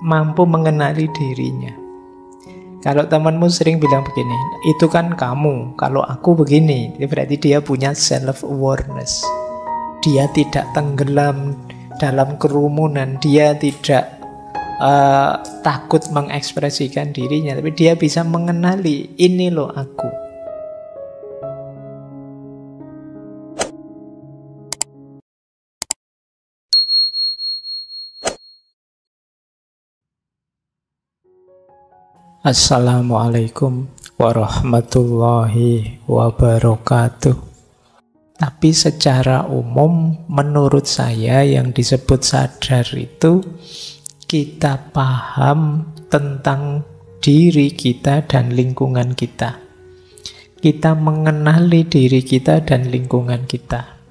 mampu mengenali dirinya. Kalau temanmu sering bilang begini, itu kan kamu, kalau aku begini, berarti dia punya self-awareness. Dia tidak tenggelam dalam kerumunan, dia tidak takut mengekspresikan dirinya, tapi dia bisa mengenali, ini loh aku. Assalamualaikum warahmatullahi wabarakatuh. Tapi secara umum menurut saya yang disebut sadar itu kita paham tentang diri kita dan lingkungan kita. Kita mengenali diri kita dan lingkungan kita.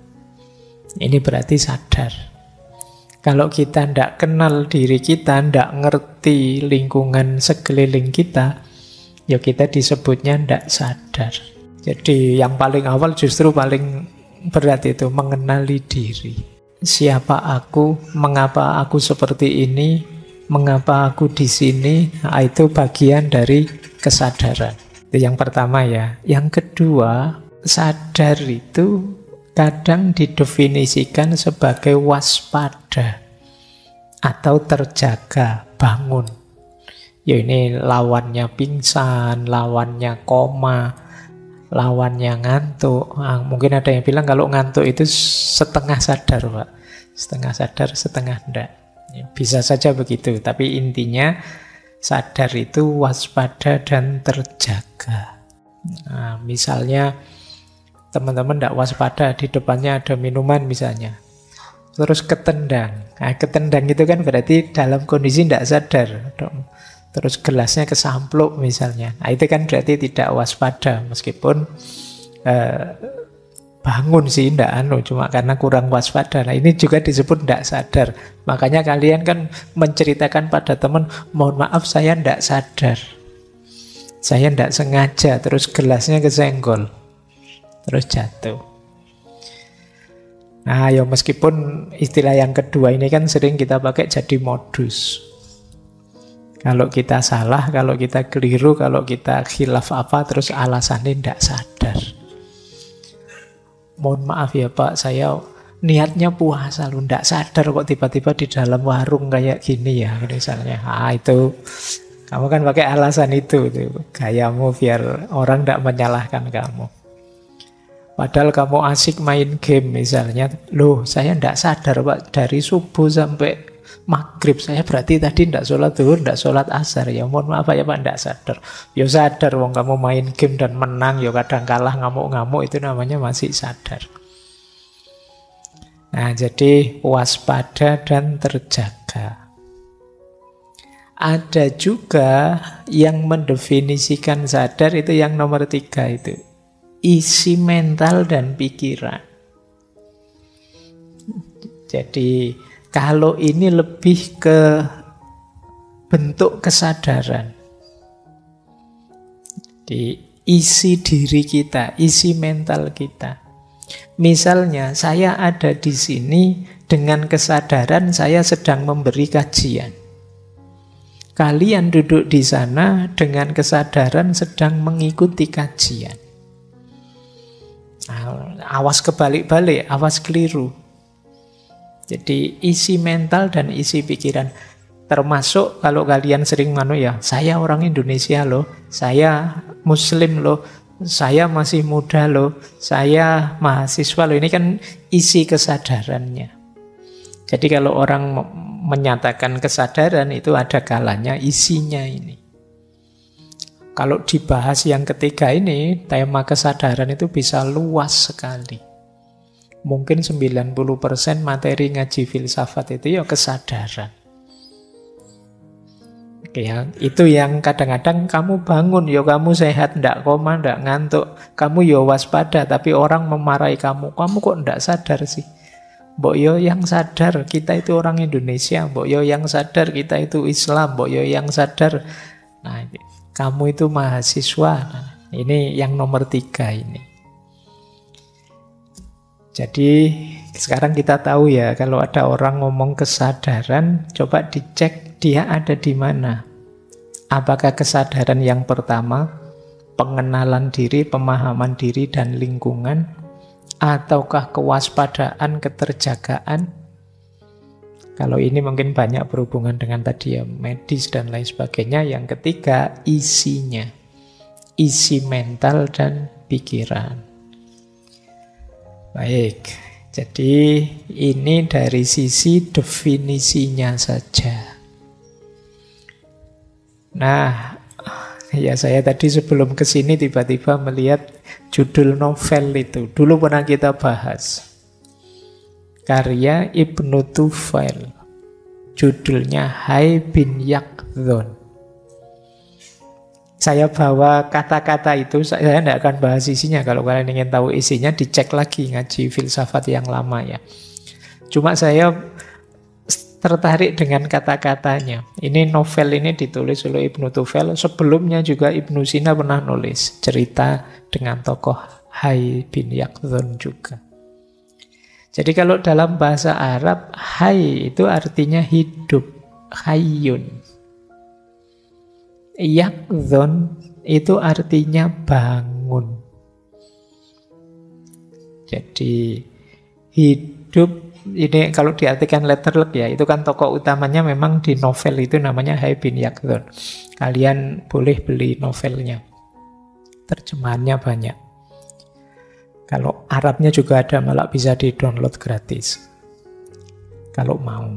Ini berarti sadar. Kalau kita tidak kenal diri kita, tidak ngerti lingkungan sekeliling kita, ya kita disebutnya tidak sadar. Jadi yang paling awal justru paling berat itu mengenali diri. Siapa aku, mengapa aku seperti ini, mengapa aku di sini, nah, itu bagian dari kesadaran. Itu yang pertama ya. Yang kedua, sadar itu kadang didefinisikan sebagai waspada atau terjaga, bangun. Ya ini lawannya pingsan, lawannya koma, lawannya ngantuk. Nah, mungkin ada yang bilang kalau ngantuk itu setengah sadar, Pak. Setengah sadar, setengah enggak. Ya, bisa saja begitu, tapi intinya sadar itu waspada dan terjaga. Nah, misalnya teman-teman tidak waspada, di depannya ada minuman misalnya, terus ketendang. Nah, ketendang itu kan berarti dalam kondisi tidak sadar. Terus gelasnya kesampluk misalnya. Nah, itu kan berarti tidak waspada, meskipun bangun sih, tidak cuma karena kurang waspada. Nah, ini juga disebut tidak sadar. Makanya kalian kan menceritakan pada teman, mohon maaf saya tidak sadar, saya tidak sengaja, terus gelasnya kesenggol, terus jatuh. Nah, ya meskipun istilah yang kedua ini kan sering kita pakai jadi modus. Kalau kita salah, kalau kita keliru, kalau kita khilaf apa, terus alasannya tidak sadar. Mohon maaf ya Pak, saya niatnya puasa loh, tidak sadar kok tiba-tiba di dalam warung kayak gini ya, misalnya. Ah, itu kamu kan pakai alasan itu gayamu biar orang tidak menyalahkan kamu. Padahal kamu asik main game misalnya. Loh, saya tidak sadar Pak, dari subuh sampai maghrib saya berarti tadi tidak sholat zuhur, tidak sholat asar. Ya mohon maaf ya Pak, tidak sadar. Ya sadar, wong kamu main game dan menang, ya kadang kalah ngamuk-ngamuk, itu namanya masih sadar. Nah, jadi waspada dan terjaga. Ada juga yang mendefinisikan sadar itu yang nomor 3 itu. Isi mental dan pikiran. Jadi kalau ini lebih ke bentuk kesadaran. Di isi diri kita, isi mental kita. Misalnya saya ada di sini dengan kesadaran saya sedang memberi kajian. Kalian duduk di sana dengan kesadaran sedang mengikuti kajian. Awas kebalik-balik, awas keliru. Jadi isi mental dan isi pikiran. Termasuk kalau kalian sering saya orang Indonesia loh, saya Muslim loh, saya masih muda loh, saya mahasiswa loh. Ini kan isi kesadarannya. Jadi kalau orang menyatakan kesadaran itu ada kalanya isinya ini. Kalau dibahas yang ketiga ini, tema kesadaran itu bisa luas sekali. Mungkin 90% materi ngaji filsafat itu ya kesadaran. Oke, ya, itu yang kadang-kadang kamu bangun, ya kamu sehat, ndak koma, ndak ngantuk. Kamu ya waspada, tapi orang memarahi kamu. Kamu kok ndak sadar sih? Mbok yo yang sadar, kita itu orang Indonesia. Mbok yo yang sadar, kita itu Islam. Mbok yo yang sadar. Nah, kamu itu mahasiswa. Nah, ini yang nomor 3 ini. Jadi sekarang kita tahu ya, kalau ada orang ngomong kesadaran, coba dicek dia ada di mana? Apakah kesadaran yang pertama, pengenalan diri, pemahaman diri dan lingkungan, ataukah kewaspadaan, keterjagaan? Kalau ini mungkin banyak berhubungan dengan tadi ya, medis dan lain sebagainya. Yang ketiga, isinya. Isi mental dan pikiran. Baik, jadi ini dari sisi definisinya saja. Nah, ya saya tadi sebelum kesini tiba-tiba melihat judul novel itu. Dulu pernah kita bahas. Karya Ibnu Tufail. Judulnya Hai bin Yaqdhan. Saya bawa kata-kata itu, saya tidak akan bahas isinya. Kalau kalian ingin tahu isinya, dicek lagi ngaji filsafat yang lama ya. Cuma saya tertarik dengan kata-katanya. Ini novel ini ditulis oleh Ibnu Tufail. Sebelumnya juga Ibnu Sina pernah nulis cerita dengan tokoh Hai bin Yaqdhan juga. Jadi kalau dalam bahasa Arab, Hai itu artinya hidup, hayyun. Yaqdhan itu artinya bangun. Jadi hidup, ini kalau diartikan letterlek ya, itu kan tokoh utamanya memang di novel itu namanya Hai bin Yaqdhan. Kalian boleh beli novelnya. Terjemahannya banyak. Kalau Arabnya juga ada, malah bisa di-download gratis. Kalau mau.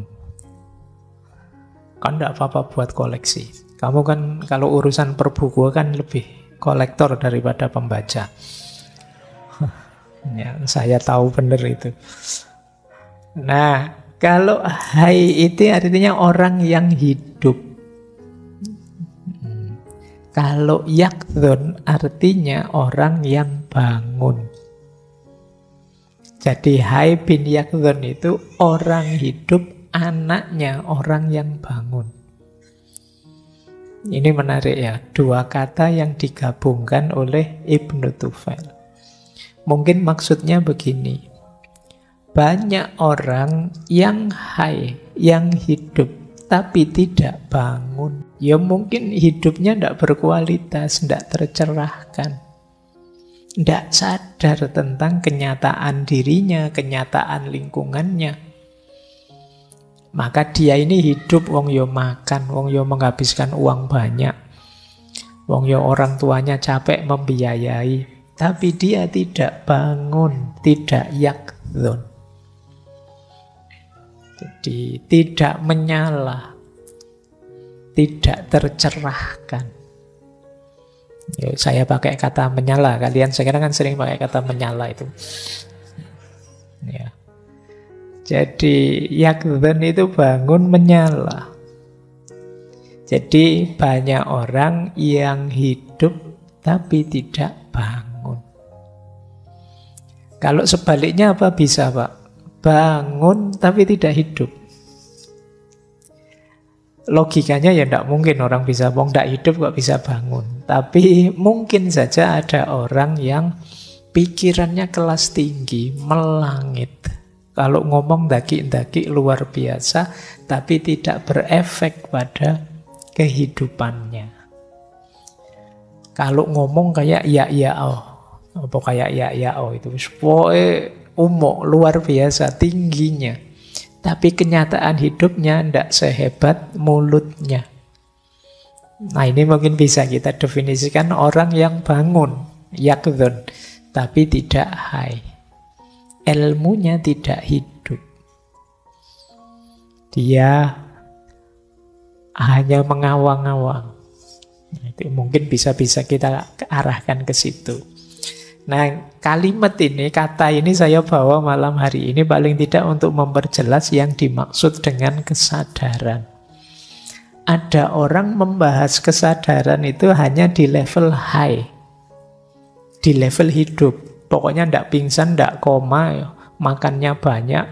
Kan tidak apa-apa buat koleksi. Kamu kan kalau urusan perbukuan kan lebih kolektor daripada pembaca. Ya, saya tahu benar itu. Nah, kalau Hai itu artinya orang yang hidup. Kalau Yaqdhan artinya orang yang bangun. Jadi Hai bin Yaqdhan itu orang hidup, anaknya orang yang bangun. Ini menarik ya, dua kata yang digabungkan oleh Ibnu Tufail. Mungkin maksudnya begini. Banyak orang yang hai, yang hidup, tapi tidak bangun. Ya mungkin hidupnya tidak berkualitas, tidak tercerahkan. Tidak sadar tentang kenyataan dirinya, kenyataan lingkungannya. Maka dia ini hidup, wong yo makan, wong yo menghabiskan uang banyak. Wong yo orang tuanya capek membiayai. Tapi dia tidak bangun, tidak yaqdhan. Jadi tidak menyala, tidak tercerahkan. Ya, saya pakai kata menyala, kalian sekarang kan sering pakai kata menyala itu. Ya. Jadi yaqdhan itu bangun menyala. Jadi banyak orang yang hidup tapi tidak bangun. Kalau sebaliknya apa bisa, Pak? Bangun tapi tidak hidup. Logikanya ya tidak mungkin orang bisa tidak hidup kok bisa bangun. Tapi mungkin saja ada orang yang pikirannya kelas tinggi, melangit. Kalau ngomong daki-daki luar biasa, tapi tidak berefek pada kehidupannya. Kalau ngomong kayak apa kayak itu, pokoknya umum luar biasa tingginya. Tapi kenyataan hidupnya tidak sehebat mulutnya. Nah ini mungkin bisa kita definisikan orang yang bangun, yaqdhan, tapi tidak hai. Ilmunya tidak hidup. Dia hanya mengawang-awang. Nah, itu mungkin bisa kita arahkan ke situ. Nah, kalimat ini, kata ini saya bawa malam hari ini paling tidak untuk memperjelas yang dimaksud dengan kesadaran. Ada orang membahas kesadaran itu hanya di level high, di level hidup. Pokoknya ndak pingsan, ndak koma, ya. Makannya banyak.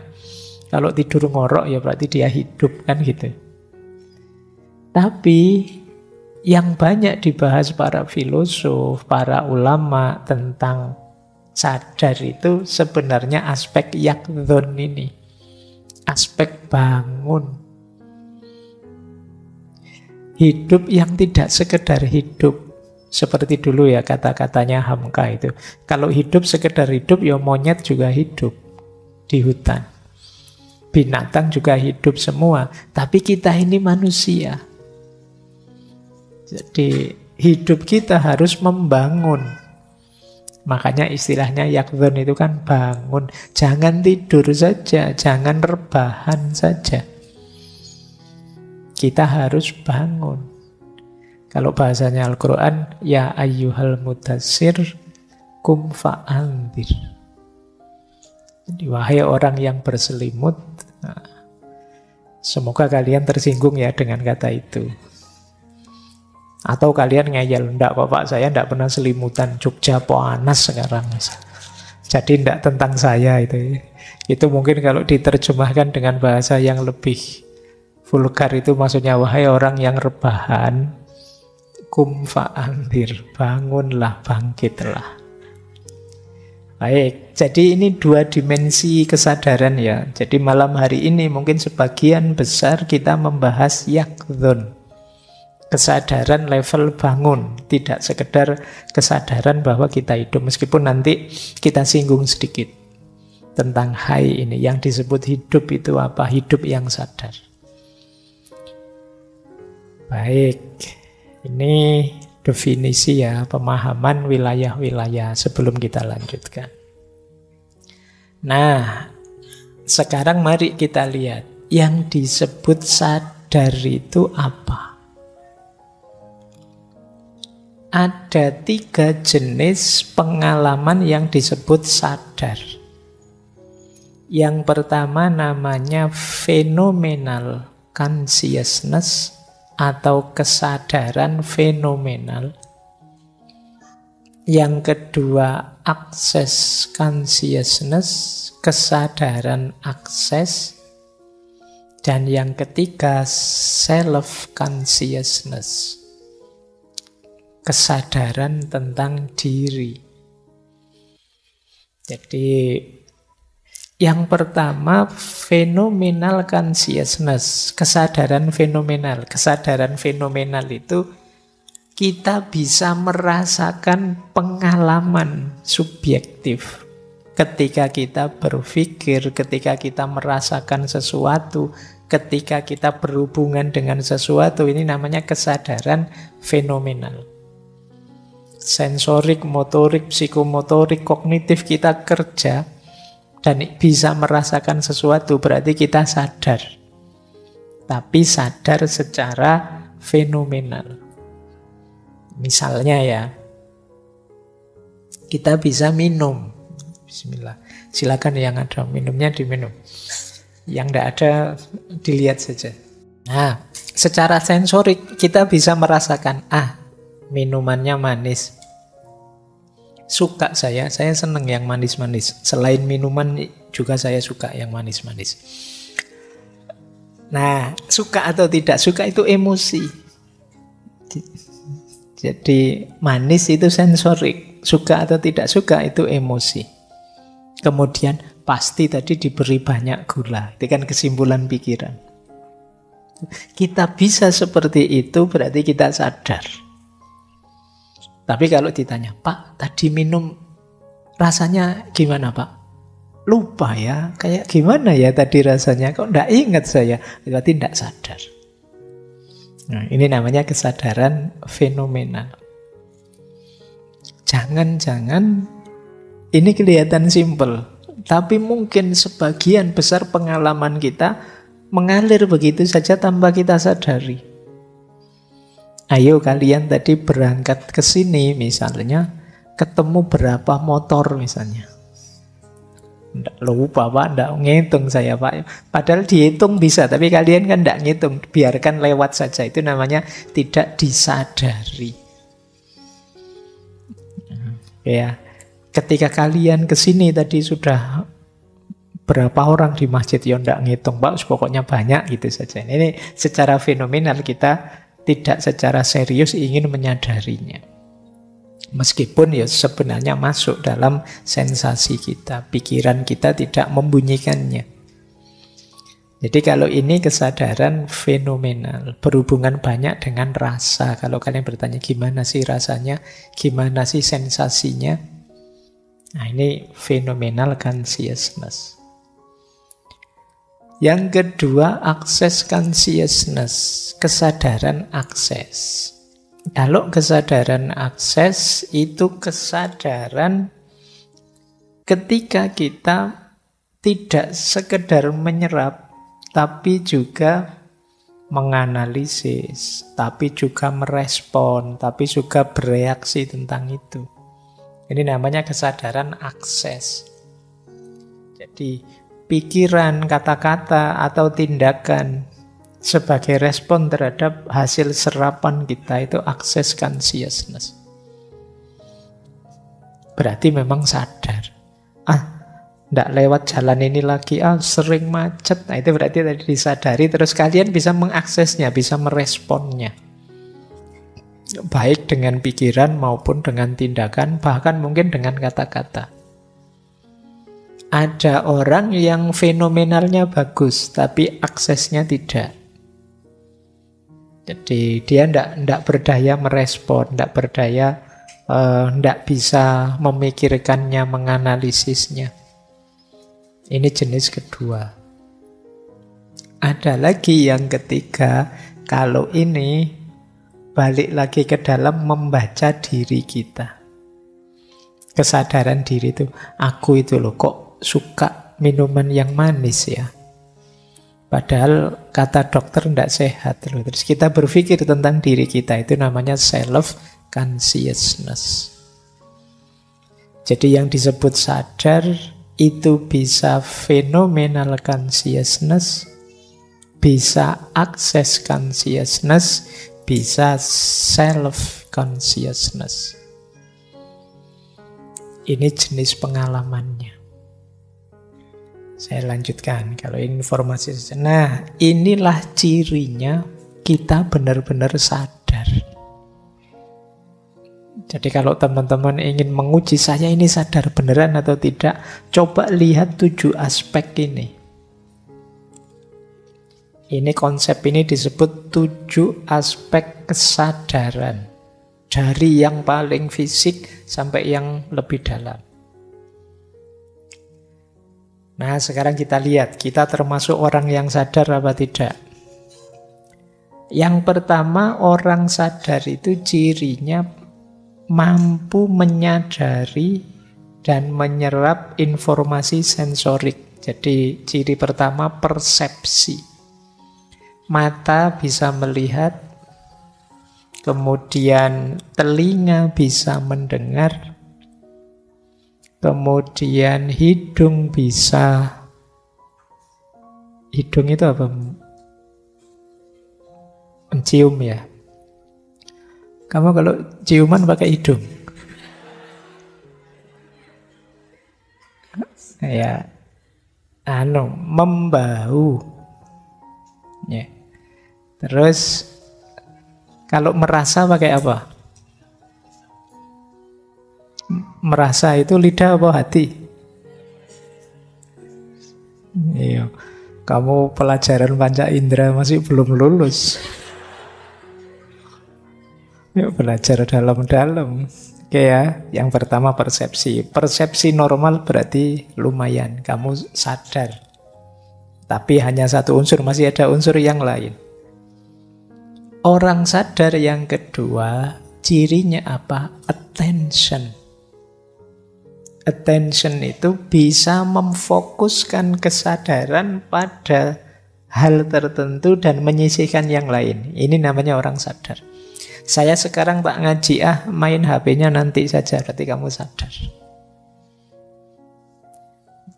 Kalau tidur ngorok ya berarti dia hidup kan gitu. Tapi yang banyak dibahas para filosof, para ulama tentang sadar itu sebenarnya aspek yaqdhan ini. Aspek bangun. Hidup yang tidak sekedar hidup. Seperti dulu ya kata-katanya Hamka itu. Kalau hidup sekedar hidup, ya monyet juga hidup di hutan. Binatang juga hidup semua. Tapi kita ini manusia. Jadi hidup kita harus membangun. Makanya istilahnya yakdhon itu kan bangun. Jangan tidur saja, jangan rebahan saja. Kita harus bangun. Kalau bahasanya Al-Quran, ya ayyuhal mudassir kum fa'anzir. Jadi wahai orang yang berselimut, nah, semoga kalian tersinggung ya dengan kata itu. Atau kalian ngeyel, enggak kok Pak, saya enggak pernah selimutan, Jogja panas sekarang. Jadi enggak tentang saya itu. Itu mungkin kalau diterjemahkan dengan bahasa yang lebih vulgar itu maksudnya, wahai orang yang rebahan, kum fa'anzir, bangunlah, bangkitlah. Baik, jadi ini dua dimensi kesadaran ya. Jadi malam hari ini mungkin sebagian besar kita membahas yakdhon. Kesadaran level bangun, tidak sekedar kesadaran bahwa kita hidup. Meskipun nanti kita singgung sedikit tentang hai ini. Yang disebut hidup itu apa? Hidup yang sadar. Baik, ini definisi ya, pemahaman wilayah-wilayah sebelum kita lanjutkan. Nah, sekarang mari kita lihat yang disebut sadar itu apa. Ada 3 jenis pengalaman yang disebut sadar. Yang pertama namanya phenomenal consciousness atau kesadaran fenomenal. Yang kedua access consciousness, kesadaran akses. Dan yang ketiga self consciousness, kesadaran tentang diri. Jadi yang pertama phenomenal consciousness, kesadaran fenomenal. Kesadaran fenomenal itu kita bisa merasakan pengalaman subjektif. Ketika kita berpikir, ketika kita merasakan sesuatu, ketika kita berhubungan dengan sesuatu, ini namanya kesadaran fenomenal. Sensorik, motorik, psikomotorik, kognitif kita kerja dan bisa merasakan sesuatu, berarti kita sadar. Tapi sadar secara fenomenal. Misalnya ya, kita bisa minum. Bismillah. Silakan yang ada minumnya diminum. Yang tidak ada dilihat saja. Nah, secara sensorik kita bisa merasakan, minumannya manis. Suka saya senang yang manis-manis. Selain minuman juga saya suka yang manis-manis. Nah, suka atau tidak suka itu emosi. Jadi manis itu sensorik, suka atau tidak suka itu emosi. Kemudian pasti tadi diberi banyak gula, itu kan kesimpulan pikiran. Kita bisa seperti itu berarti kita sadar. Tapi kalau ditanya, Pak, tadi minum rasanya gimana, Pak? Lupa ya, kayak gimana ya tadi rasanya? Kok enggak ingat saya? Berarti enggak sadar. Nah, ini namanya kesadaran fenomenal. Jangan-jangan ini kelihatan simpel, tapi mungkin sebagian besar pengalaman kita mengalir begitu saja tanpa kita sadari. Ayo kalian tadi berangkat ke sini misalnya, ketemu berapa motor misalnya. Nggak lupa Pak, nggak ngitung saya Pak. Padahal dihitung bisa, tapi kalian kan nggak ngitung. Biarkan lewat saja, itu namanya tidak disadari. Ya, ketika kalian ke sini tadi sudah berapa orang di masjid, ya nggak ngitung Pak, pokoknya banyak gitu saja. Ini secara fenomenal kita tidak secara serius ingin menyadarinya. Meskipun ya sebenarnya masuk dalam sensasi kita, pikiran kita tidak membunyikannya. Jadi kalau ini kesadaran fenomenal, berhubungan banyak dengan rasa. Kalau kalian bertanya gimana sih rasanya, gimana sih sensasinya, nah ini phenomenal consciousness. Yang kedua, access consciousness, kesadaran akses. Kalau kesadaran akses itu kesadaran ketika kita tidak sekedar menyerap, tapi juga menganalisis, tapi juga merespon, tapi juga bereaksi tentang itu. Ini namanya kesadaran akses. Jadi pikiran, kata-kata, atau tindakan sebagai respon terhadap hasil serapan kita itu access consciousness. Berarti memang sadar. Nggak lewat jalan ini lagi, sering macet. Nah itu berarti tadi disadari, terus kalian bisa mengaksesnya, bisa meresponnya. Baik dengan pikiran maupun dengan tindakan, bahkan mungkin dengan kata-kata. Ada orang yang fenomenalnya bagus, tapi aksesnya tidak. Jadi dia nggak berdaya merespon, nggak berdaya, nggak bisa memikirkannya, menganalisisnya. Ini jenis kedua. Ada lagi yang ketiga, kalau ini balik lagi ke dalam membaca diri kita. Kesadaran diri itu, aku itu loh kok suka minuman yang manis ya. Padahal kata dokter tidak sehat loh. Terus kita berpikir tentang diri kita, itu namanya self-consciousness. Jadi yang disebut sadar itu bisa phenomenal consciousness, bisa access consciousness, bisa self-consciousness. Ini jenis pengalamannya. Saya lanjutkan, kalau informasi. Nah, inilah cirinya kita benar-benar sadar. Jadi kalau teman-teman ingin menguji saya ini sadar beneran atau tidak, coba lihat 7 aspek ini. Ini konsep ini disebut 7 aspek kesadaran. Dari yang paling fisik sampai yang lebih dalam. Nah sekarang kita lihat, kita termasuk orang yang sadar apa tidak. Yang pertama, orang sadar itu cirinya mampu menyadari dan menyerap informasi sensorik. Jadi ciri pertama persepsi. Mata bisa melihat, kemudian telinga bisa mendengar, kemudian hidung bisa, hidung itu apa? Mencium ya. Kamu kalau ciuman pakai hidung? Ya, membau. Ya. Terus kalau merasa pakai apa? Merasa itu lidah apa hati? Iya. Kamu pelajaran panca indera masih belum lulus. Yuk belajar dalam-dalam. Oke ya, yang pertama persepsi. Persepsi normal berarti lumayan, kamu sadar. Tapi hanya satu unsur, masih ada unsur yang lain. Orang sadar yang kedua, cirinya apa? Attention. Attention itu bisa memfokuskan kesadaran pada hal tertentu dan menyisihkan yang lain. Ini namanya orang sadar. Saya sekarang tak ngaji, main HP-nya nanti saja, berarti kamu sadar.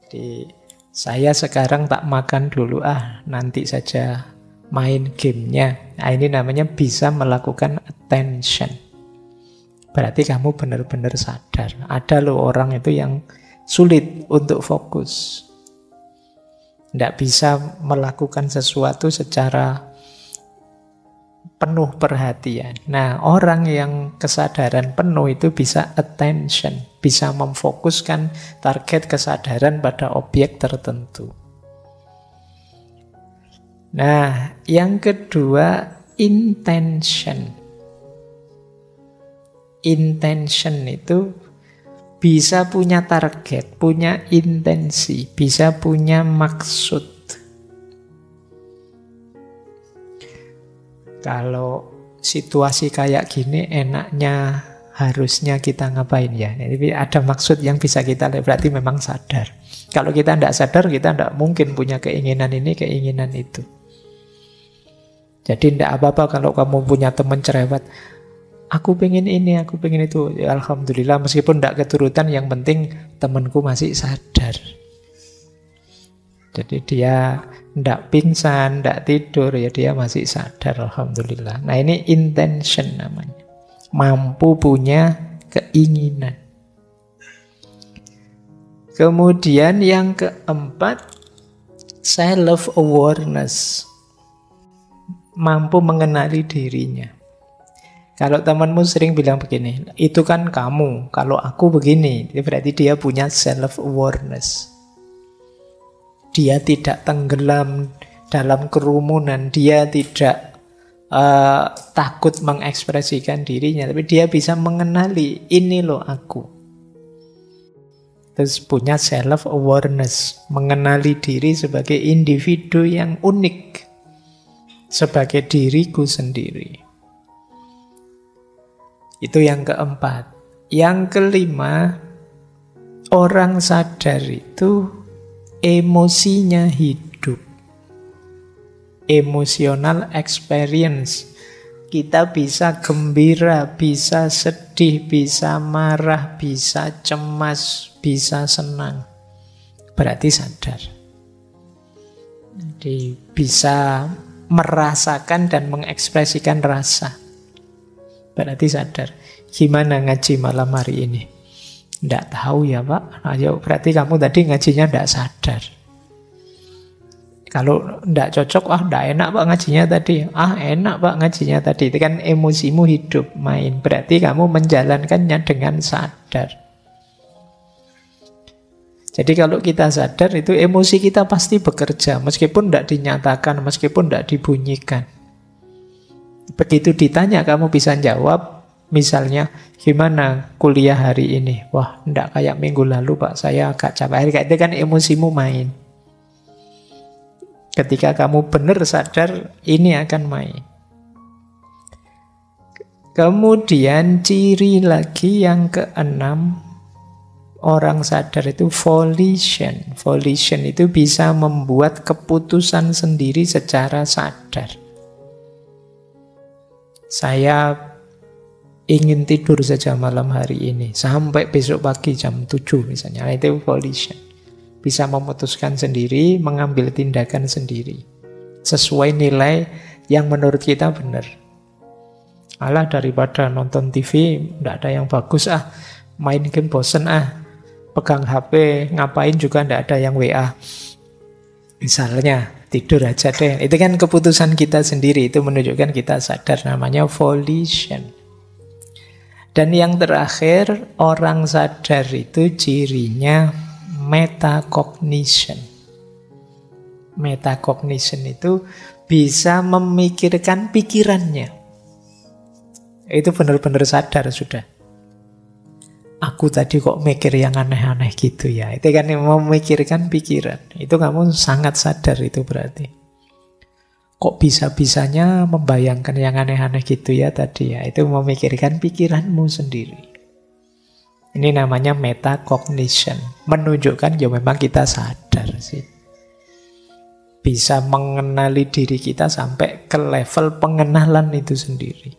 Jadi, saya sekarang tak makan dulu, nanti saja main gamenya. Nah, ini namanya bisa melakukan attention. Berarti kamu benar-benar sadar. Ada loh orang itu yang sulit untuk fokus. Tidak bisa melakukan sesuatu secara penuh perhatian. Nah, orang yang kesadaran penuh itu bisa attention, bisa memfokuskan target kesadaran pada objek tertentu. Nah, yang kedua, intention. Intention itu bisa punya target, punya intensi, bisa punya maksud. Kalau situasi kayak gini enaknya harusnya kita ngapain ya? Jadi ada maksud yang bisa kita lihat, berarti memang sadar. Kalau kita tidak sadar, kita tidak mungkin punya keinginan ini, keinginan itu. Jadi tidak apa-apa kalau kamu punya teman cerewet, aku pengen ini, aku pengen itu. Ya, alhamdulillah, meskipun tidak keturutan, yang penting temanku masih sadar. Jadi dia tidak pingsan, tidak tidur, ya dia masih sadar, alhamdulillah. Nah, ini intention namanya. Mampu punya keinginan. Kemudian yang keempat, self-awareness. Mampu mengenali dirinya. Kalau temanmu sering bilang begini, itu kan kamu, kalau aku begini, berarti dia punya self-awareness. Dia tidak tenggelam dalam kerumunan, dia tidak takut mengekspresikan dirinya, tapi dia bisa mengenali, ini loh aku. Terus punya self-awareness, mengenali diri sebagai individu yang unik, sebagai diriku sendiri. Itu yang keempat. Yang kelima, orang sadar itu emosinya hidup. Emotional experience. Kita bisa gembira, bisa sedih, bisa marah, bisa cemas, bisa senang. Berarti sadar. Jadi bisa merasakan dan mengekspresikan rasa. Berarti sadar. Gimana ngaji malam hari ini? Tidak tahu ya Pak. Ayo, berarti kamu tadi ngajinya tidak sadar. Kalau tidak cocok, tidak enak Pak ngajinya tadi. Enak Pak ngajinya tadi. Itu kan emosimu hidup, main. Berarti kamu menjalankannya dengan sadar. Jadi kalau kita sadar, itu emosi kita pasti bekerja. Meskipun tidak dinyatakan, meskipun tidak dibunyikan. Begitu ditanya, kamu bisa jawab. Misalnya, gimana kuliah hari ini? Wah, tidak kayak minggu lalu Pak, saya agak capek. Kayak itu kan emosimu main. Ketika kamu benar sadar, ini akan main. Kemudian ciri lagi yang keenam, orang sadar itu volition. Volition itu bisa membuat keputusan sendiri secara sadar. Saya ingin tidur saja malam hari ini, sampai besok pagi jam 7 misalnya. Nah, itu volition. Bisa memutuskan sendiri, mengambil tindakan sendiri. Sesuai nilai yang menurut kita benar. Alah, daripada nonton TV, tidak ada yang bagus main game bosen pegang HP, ngapain juga tidak ada yang WA. Misalnya, tidur aja deh. Itu kan keputusan kita sendiri, itu menunjukkan kita sadar, namanya volition. Dan yang terakhir, orang sadar itu cirinya metacognition. Metacognition itu bisa memikirkan pikirannya. Itu benar-benar sadar sudah. Aku tadi kok mikir yang aneh-aneh gitu ya. Itu kan memikirkan pikiran. Itu kamu sangat sadar itu berarti. Kok bisa-bisanya membayangkan yang aneh-aneh gitu ya tadi ya. Itu memikirkan pikiranmu sendiri. Ini namanya metacognition. Menunjukkan ya memang kita sadar sih. Bisa mengenali diri kita sampai ke level pengenalan itu sendiri.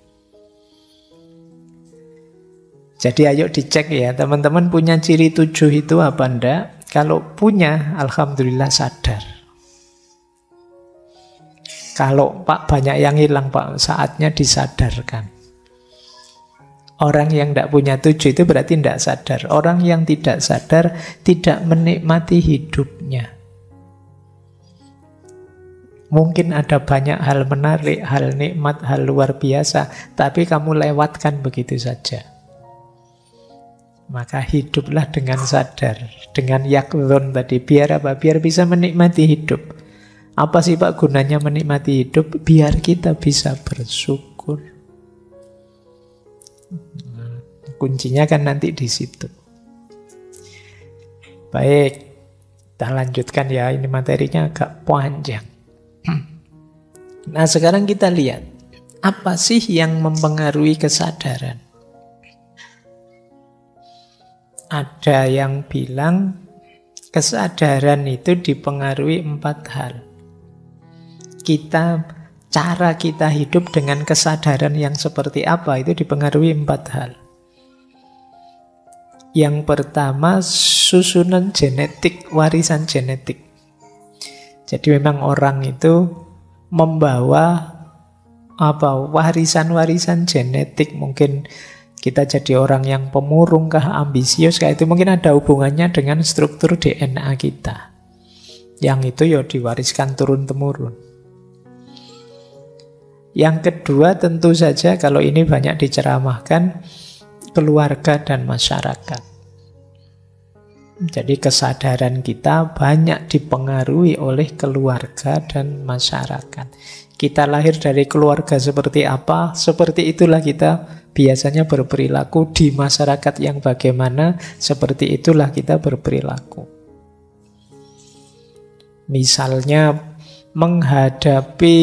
Jadi ayo dicek ya, teman-teman punya ciri 7 itu apa enggak? Kalau punya, alhamdulillah sadar. Kalau Pak banyak yang hilang Pak, saatnya disadarkan. Orang yang tidak punya 7 itu berarti tidak sadar. Orang yang tidak sadar tidak menikmati hidupnya. Mungkin ada banyak hal menarik, hal nikmat, hal luar biasa, tapi kamu lewatkan begitu saja. Maka hiduplah dengan sadar, dengan yakdhon tadi. Biar apa? Biar bisa menikmati hidup. Apa sih Pak gunanya menikmati hidup? Biar kita bisa bersyukur. Kuncinya kan nanti di situ. Baik, kita lanjutkan ya. Ini materinya agak panjang. Nah, sekarang kita lihat. Apa sih yang mempengaruhi kesadaran? Ada yang bilang kesadaran itu dipengaruhi 4 hal. Cara kita hidup dengan kesadaran yang seperti apa itu dipengaruhi 4 hal. Yang pertama, susunan genetik, warisan genetik. Jadi memang orang itu membawa warisan genetik. Mungkin kita jadi orang yang pemurung kah, ambisius kah, itu mungkin ada hubungannya dengan struktur DNA kita. Yang itu ya diwariskan turun-temurun. Yang kedua tentu saja kalau ini banyak diceramahkan, keluarga dan masyarakat. Jadi kesadaran kita banyak dipengaruhi oleh keluarga dan masyarakat. Kita lahir dari keluarga seperti apa, seperti itulah kita biasanya berperilaku. Di masyarakat yang bagaimana, seperti itulah kita berperilaku. Misalnya menghadapi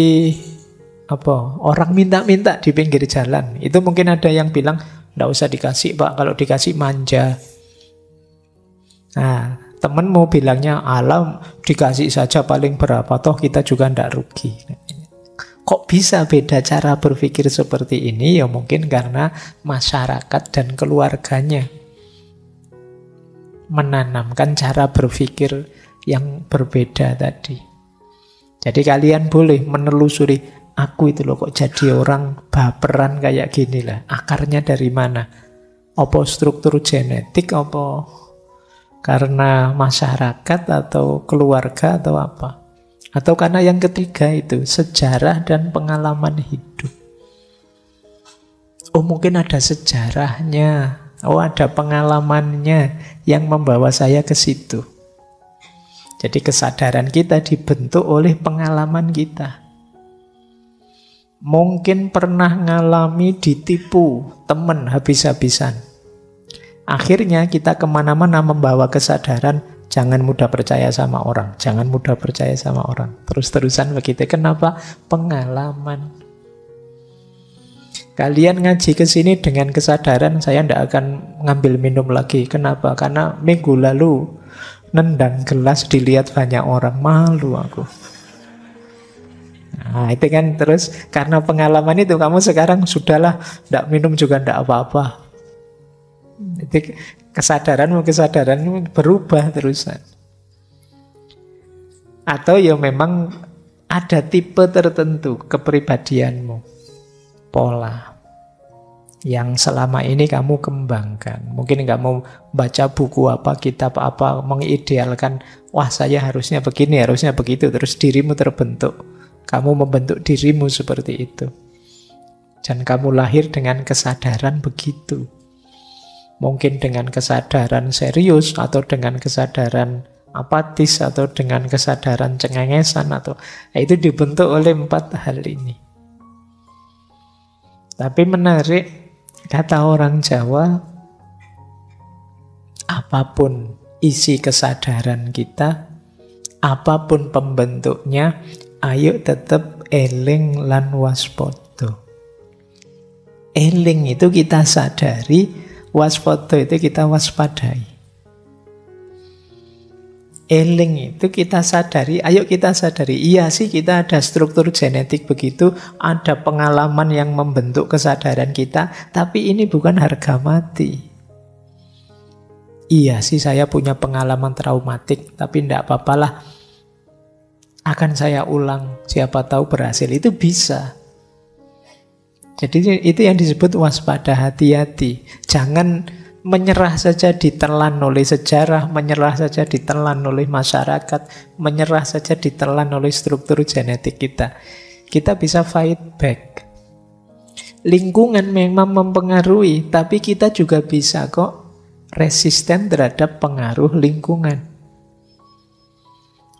orang minta-minta di pinggir jalan, itu mungkin ada yang bilang, nggak usah dikasih Pak, kalau dikasih manja. Nah, temenmu bilangnya, alam dikasih saja paling berapa, toh kita juga nggak rugi. Kok bisa beda cara berpikir seperti ini? Ya mungkin karena masyarakat dan keluarganya menanamkan cara berpikir yang berbeda tadi. Jadi kalian boleh menelusuri, aku itu loh kok jadi orang baperan kayak gini lah. Akarnya dari mana? Apa struktur genetik, apa karena masyarakat atau keluarga atau apa? Atau karena yang ketiga itu, sejarah dan pengalaman hidup. Oh mungkin ada sejarahnya, oh ada pengalamannya yang membawa saya ke situ. Jadi kesadaran kita dibentuk oleh pengalaman kita. Mungkin pernah ngalami ditipu teman habis-habisan. Akhirnya kita kemana-mana membawa kesadaran, jangan mudah percaya sama orang, jangan mudah percaya sama orang. Terus-terusan begitu. Kenapa? Pengalaman. Kalian ngaji ke sini dengan kesadaran, saya tidak akan ngambil minum lagi. Kenapa? Karena minggu lalu nendang gelas dilihat banyak orang, malu aku. Nah, itu kan terus karena pengalaman itu kamu sekarang sudahlah, tidak minum juga tidak apa-apa. Itu kesadaranmu berubah terusan. Atau ya memang ada tipe tertentu kepribadianmu, pola yang selama ini kamu kembangkan. Mungkin kamu baca buku apa, kitab apa, mengidealkan, wah saya harusnya begini, harusnya begitu. Terus dirimu terbentuk. Kamu membentuk dirimu seperti itu. Dan kamu lahir dengan kesadaran begitu. Mungkin dengan kesadaran serius, atau dengan kesadaran apatis, atau dengan kesadaran cengengesan, atau itu dibentuk oleh 4 hal ini. Tapi menarik, kata orang Jawa, apapun isi kesadaran kita, apapun pembentuknya, ayo tetap eling lan waspada. Eling itu kita sadari, waspada itu kita waspadai. Eling itu kita sadari, ayo kita sadari. Iya sih kita ada struktur genetik begitu, ada pengalaman yang membentuk kesadaran kita, tapi ini bukan harga mati. Iya sih saya punya pengalaman traumatik, tapi tidak apa-apalah. Akan saya ulang, siapa tahu berhasil. Itu bisa. Jadi itu yang disebut waspada, hati-hati. Jangan menyerah saja ditelan oleh sejarah, menyerah saja ditelan oleh masyarakat, menyerah saja ditelan oleh struktur genetik kita. Kita bisa fight back. Lingkungan memang mempengaruhi, tapi kita juga bisa kok resisten terhadap pengaruh lingkungan.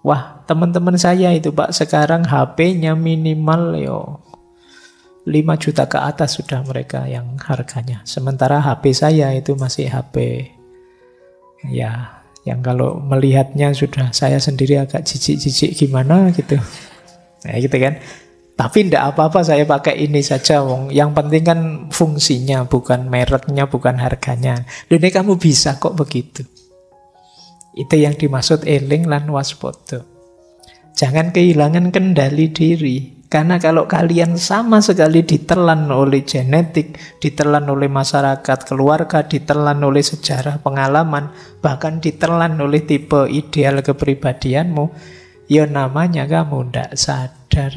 Wah, teman-teman saya itu Pak, sekarang HP-nya minimal 5 juta ke atas sudah mereka yang harganya. Sementara HP saya itu masih HP ya, yang kalau melihatnya sudah saya sendiri agak jijik-jijik gimana gitu. Nah gitu kan. Tapi tidak apa-apa saya pakai ini saja, wong. Yang penting kan fungsinya, bukan mereknya, bukan harganya. Ini kamu bisa kok begitu. Itu yang dimaksud eling lan waspada. Jangan kehilangan kendali diri. Karena kalau kalian sama sekali ditelan oleh genetik, ditelan oleh masyarakat, keluarga, ditelan oleh sejarah, pengalaman, bahkan ditelan oleh tipe ideal kepribadianmu, ya namanya kamu tidak sadar.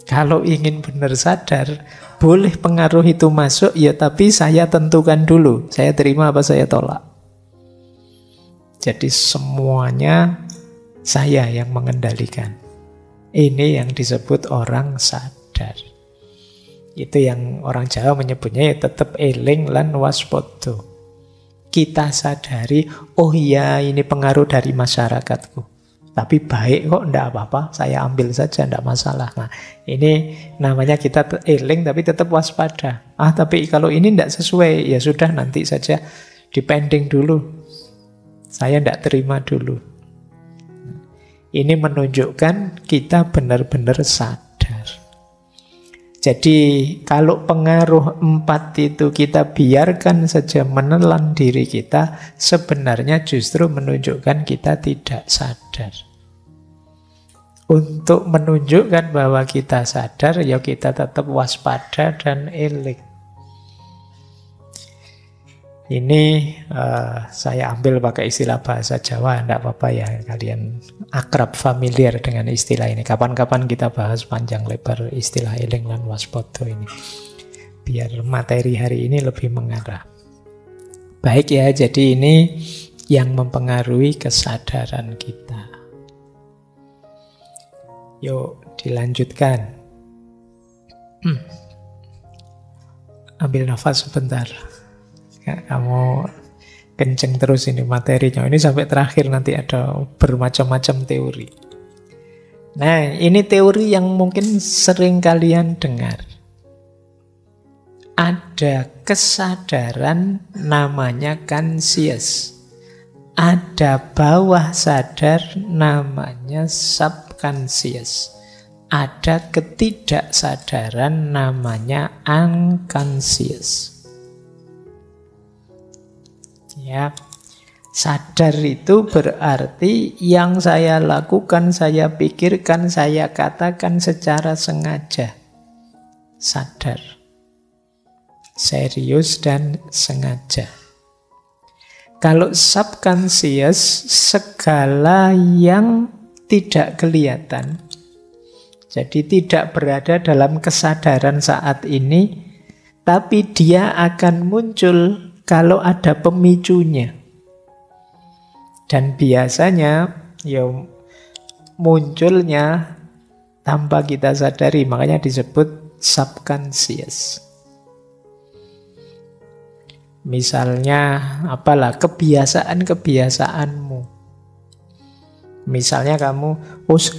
Kalau ingin benar sadar, boleh pengaruh itu masuk, ya tapi saya tentukan dulu, saya terima apa saya tolak. Jadi semuanya saya yang mengendalikan. Ini yang disebut orang sadar. Itu yang orang Jawa menyebutnya ya tetap eling lan waspada. Kita sadari, oh iya ini pengaruh dari masyarakatku. Tapi baik kok, enggak apa-apa, saya ambil saja, enggak masalah. Nah, ini namanya kita eling tapi tetap waspada. Tapi kalau ini enggak sesuai, ya sudah nanti saja, dipending dulu. Saya enggak terima dulu. Ini menunjukkan kita benar-benar sadar. Jadi kalau pengaruh 4 itu kita biarkan saja menelan diri kita, sebenarnya justru menunjukkan kita tidak sadar. Untuk menunjukkan bahwa kita sadar, ya kita tetap waspada dan eling. Ini saya ambil pakai istilah bahasa Jawa, tidak apa-apa ya, kalian akrab familiar dengan istilah ini. Kapan-kapan kita bahas panjang lebar istilah eling lan waspada ini, biar materi hari ini lebih mengarah. Baik ya, jadi ini yang mempengaruhi kesadaran kita. Yuk dilanjutkan. Ambil nafas sebentar. Kamu kenceng terus ini materinya. Ini sampai terakhir nanti ada bermacam-macam teori. Nah, ini teori yang mungkin sering kalian dengar. Ada kesadaran namanya conscious. Ada bawah sadar namanya subconscious. Ada ketidaksadaran namanya unconscious. Ya, sadar itu berarti yang saya lakukan, saya pikirkan, saya katakan secara sengaja. Sadar. Serius dan sengaja. Kalau subconscious, segala yang tidak kelihatan, jadi tidak berada dalam kesadaran saat ini, tapi dia akan muncul kalau ada pemicunya. Dan biasanya ya munculnya tanpa kita sadari, makanya disebut subconscious. Misalnya apalah kebiasaan-kebiasaanmu. Misalnya kamu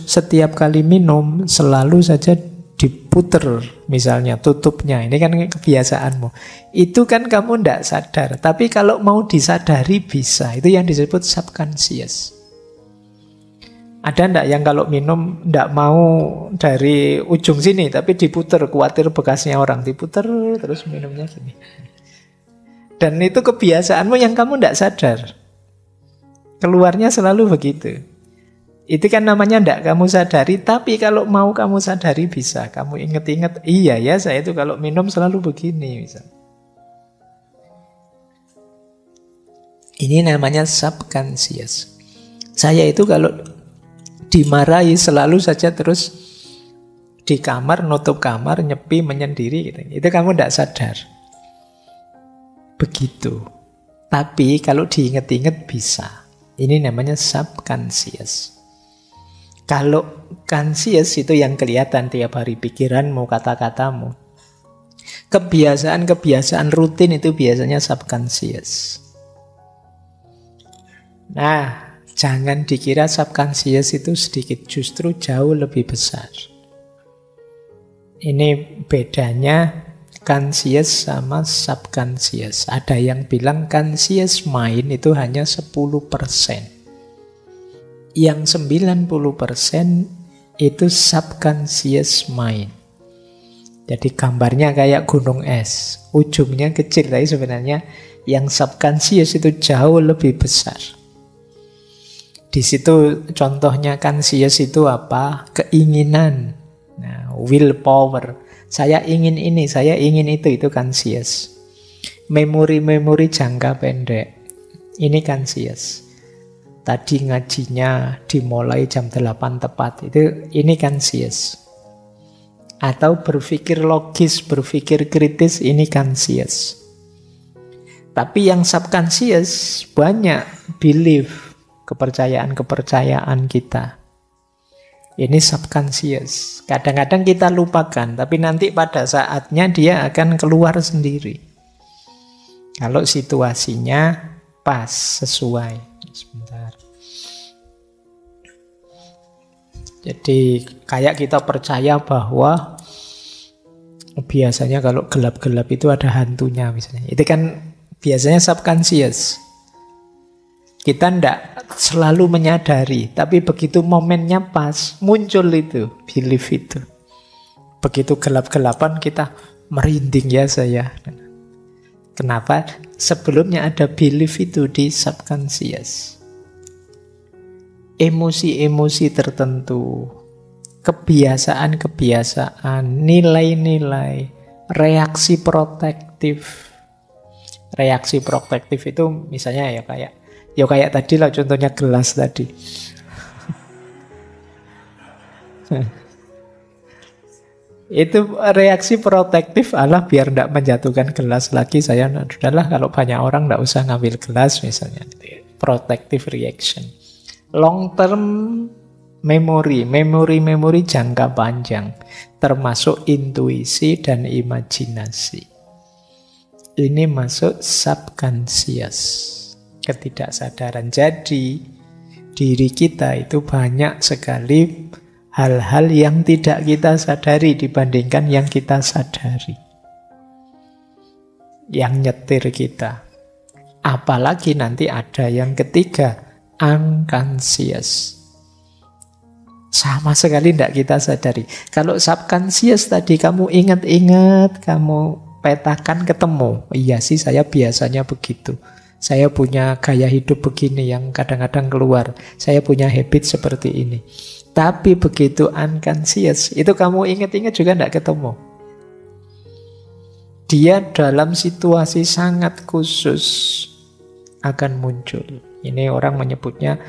setiap kali minum selalu saja diputer, misalnya tutupnya, ini kan kebiasaanmu. Itu kan kamu tidak sadar, tapi kalau mau disadari bisa. Itu yang disebut subconscious. Ada ndak yang kalau minum ndak mau dari ujung sini, tapi diputer, khawatir bekasnya orang, diputer terus minumnya gini. Dan itu kebiasaanmu yang kamu ndak sadar. Keluarnya selalu begitu. Itu kan namanya ndak kamu sadari, tapi kalau mau kamu sadari bisa. Kamu inget-inget, iya ya saya itu kalau minum selalu begini misalnya. Ini namanya subconscious. Saya itu kalau dimarahi selalu saja terus di kamar, nutup kamar, nyepi, menyendiri gitu. Itu kamu ndak sadar. Begitu. Tapi kalau diinget-inget bisa. Ini namanya subconscious. Kalau conscious itu yang kelihatan tiap hari, pikiranmu, kata-katamu. Kebiasaan-kebiasaan rutin itu biasanya subconscious. Nah, Jangan dikira subconscious itu sedikit, justru jauh lebih besar. Ini bedanya conscious sama subconscious. Ada yang bilang conscious mind itu hanya 10%. Yang 90% itu subconscious mind. Jadi gambarnya kayak gunung es. Ujungnya kecil, tapi sebenarnya yang subconscious itu jauh lebih besar. Di situ contohnya conscious itu apa? Keinginan. Nah, willpower. Saya ingin ini, saya ingin itu conscious. Memori-memori jangka pendek. Ini conscious. Tadi ngajinya dimulai jam 8 tepat. Ini conscious. Atau berpikir logis, berpikir kritis, ini conscious. Tapi yang subconscious banyak belief, kepercayaan-kepercayaan kita. Ini subconscious. Kadang-kadang kita lupakan, tapi nanti pada saatnya dia akan keluar sendiri. Kalau situasinya pas, sesuai. Sebentar. Jadi kayak kita percaya bahwa biasanya kalau gelap-gelap itu ada hantunya misalnya. Itu kan biasanya subconscious. Kita tidak selalu menyadari, tapi begitu momennya pas, muncul itu, belief itu. Begitu gelap-gelapan kita merinding ya saya. Kenapa? Sebelumnya ada belief itu di subconscious. Emosi-emosi tertentu, kebiasaan-kebiasaan, nilai-nilai, reaksi protektif. Reaksi protektif itu misalnya ya kayak tadi lah contohnya gelas tadi. Itu reaksi protektif Allah biar tidak menjatuhkan gelas lagi. Saya sudahlah kalau banyak orang tidak usah ngambil gelas misalnya. Protective reaction. Long term memory, memori jangka panjang, termasuk intuisi dan imajinasi. Ini masuk subconscious. Ketidaksadaran. Jadi diri kita itu banyak sekali hal-hal yang tidak kita sadari dibandingkan yang kita sadari, yang nyetir kita. Apalagi nanti ada yang ketiga, unconscious. Sama sekali tidak kita sadari. Kalau subconscious tadi kamu ingat-ingat, kamu petakan ketemu, iya sih saya biasanya begitu. Saya punya gaya hidup begini yang kadang-kadang keluar. Saya punya habit seperti ini. Tapi begitu unconscious, itu kamu ingat-ingat juga tidak ketemu. Dia dalam situasi sangat khusus akan muncul. Ini orang menyebutnya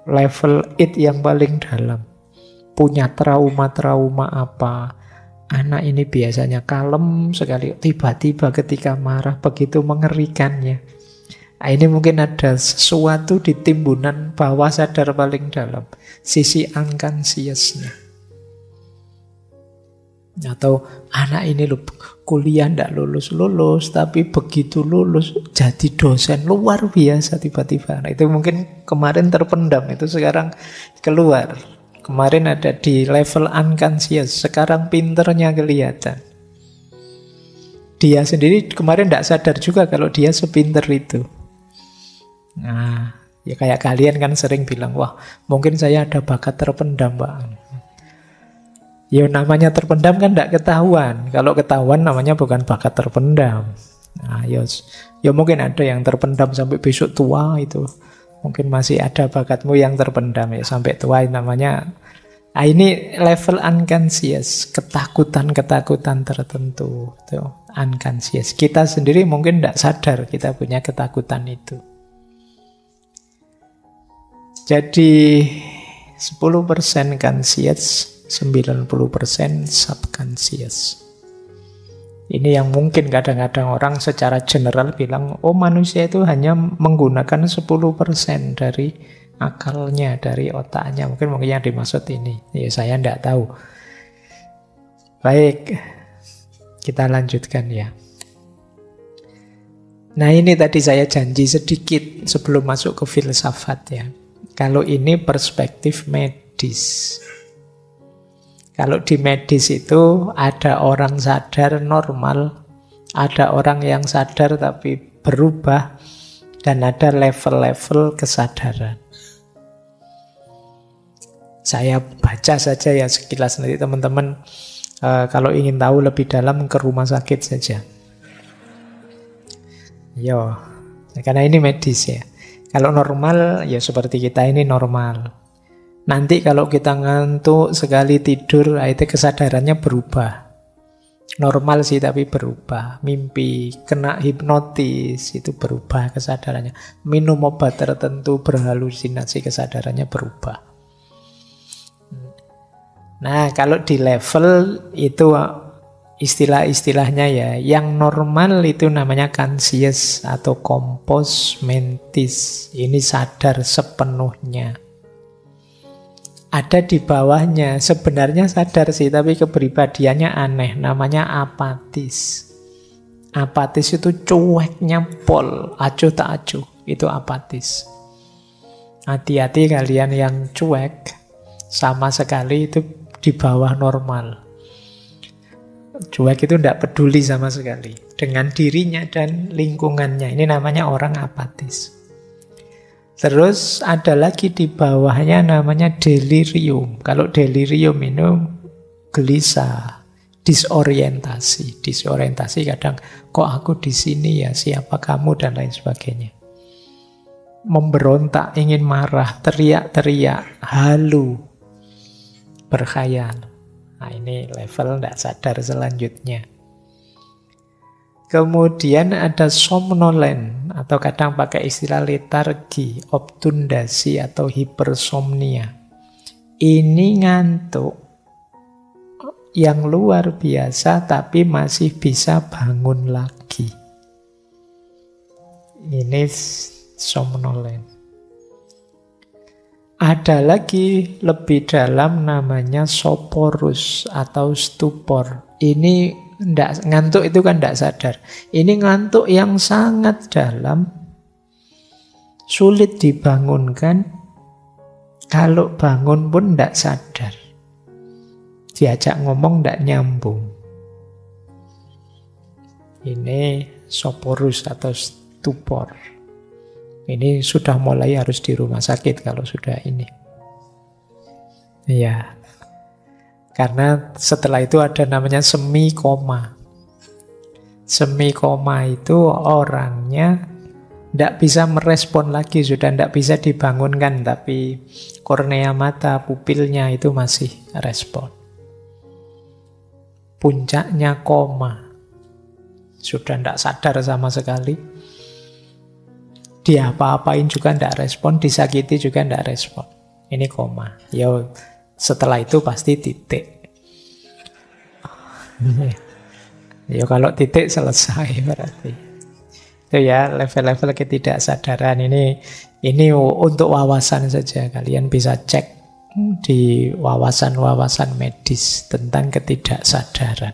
level 8 yang paling dalam. Punya trauma-trauma apa. Anak ini biasanya kalem sekali, tiba-tiba ketika marah begitu mengerikannya. Nah, ini mungkin ada sesuatu di timbunan bawah sadar paling dalam, sisi unconsciousnya. Atau anak ini kuliah tidak lulus-lulus, tapi begitu lulus jadi dosen luar biasa tiba-tiba. Nah, itu mungkin kemarin terpendam, itu sekarang keluar. Kemarin ada di level unconscious, sekarang pinternya kelihatan. Dia sendiri kemarin tidak sadar juga kalau dia sepinter itu. Nah, ya kayak kalian kan sering bilang, wah mungkin saya ada bakat terpendam, Pak. Ya namanya terpendam kan tidak ketahuan. Kalau ketahuan namanya bukan bakat terpendam. Nah, ya mungkin ada yang terpendam sampai besok tua itu. Mungkin masih ada bakatmu yang terpendam ya sampai tua namanya. Nah, ini level unconscious, ketakutan-ketakutan tertentu itu unconscious. Kita sendiri mungkin tidak sadar kita punya ketakutan itu. Jadi 10% conscious, 90% subconscious. Ini yang mungkin kadang-kadang orang secara general bilang, oh manusia itu hanya menggunakan 10% dari akalnya, dari otaknya. Mungkin yang dimaksud ini. Ya saya tidak tahu. Baik, kita lanjutkan ya. Nah ini tadi saya janji sedikit sebelum masuk ke filsafat ya. Kalau ini perspektif medis. Kalau di medis itu ada orang sadar normal, ada orang yang sadar tapi berubah, dan ada level-level kesadaran. Saya baca saja ya sekilas, nanti teman-teman kalau ingin tahu lebih dalam ke rumah sakit saja. Yo, karena ini medis ya. Kalau normal ya seperti kita ini normal. Nanti kalau kita ngantuk sekali tidur, itu kesadarannya berubah. Normal sih tapi berubah. Mimpi, kena hipnotis, itu berubah kesadarannya. Minum obat tertentu berhalusinasi, kesadarannya berubah. Nah, kalau di level itu istilah-istilahnya ya, yang normal itu namanya conscious atau compos mentis. Ini sadar sepenuhnya. Ada di bawahnya, sebenarnya sadar sih, tapi kepribadiannya aneh, namanya apatis. Apatis itu cueknya pol, acuh tak acuh, itu apatis. Hati-hati kalian yang cuek, sama sekali itu di bawah normal. Cuek itu tidak peduli sama sekali dengan dirinya dan lingkungannya. Ini namanya orang apatis. Terus ada lagi di bawahnya namanya delirium. Kalau delirium itu gelisah, disorientasi. Disorientasi kadang, kok aku di sini ya, siapa kamu, dan lain sebagainya. Memberontak, ingin marah, teriak-teriak, halu, berkhayal. Nah ini level tidak sadar selanjutnya. Kemudian ada somnolen, atau kadang pakai istilah letargi, obtundasi, atau hipersomnia. Ini ngantuk yang luar biasa tapi masih bisa bangun lagi. Ini somnolen. Ada lagi lebih dalam namanya soporus atau stupor. Ini ngantuk itu kan tidak sadar. Ini ngantuk yang sangat dalam, sulit dibangunkan. Kalau bangun pun tidak sadar. Diajak ngomong tidak nyambung. Ini soporus atau stupor. Ini sudah mulai harus di rumah sakit kalau sudah ini. Iya. Karena setelah itu ada namanya semi koma. Semi koma itu orangnya tidak bisa merespon lagi, sudah tidak bisa dibangunkan, tapi kornea mata, pupilnya itu masih respon. Puncaknya koma. Sudah tidak sadar sama sekali. Dia apa-apain juga tidak respon, disakiti juga tidak respon. Ini koma. Ya setelah itu pasti titik. Ya kalau titik selesai berarti. Itu ya level-level ketidaksadaran ini untuk wawasan saja. Kalian bisa cek di wawasan-wawasan medis tentang ketidaksadaran.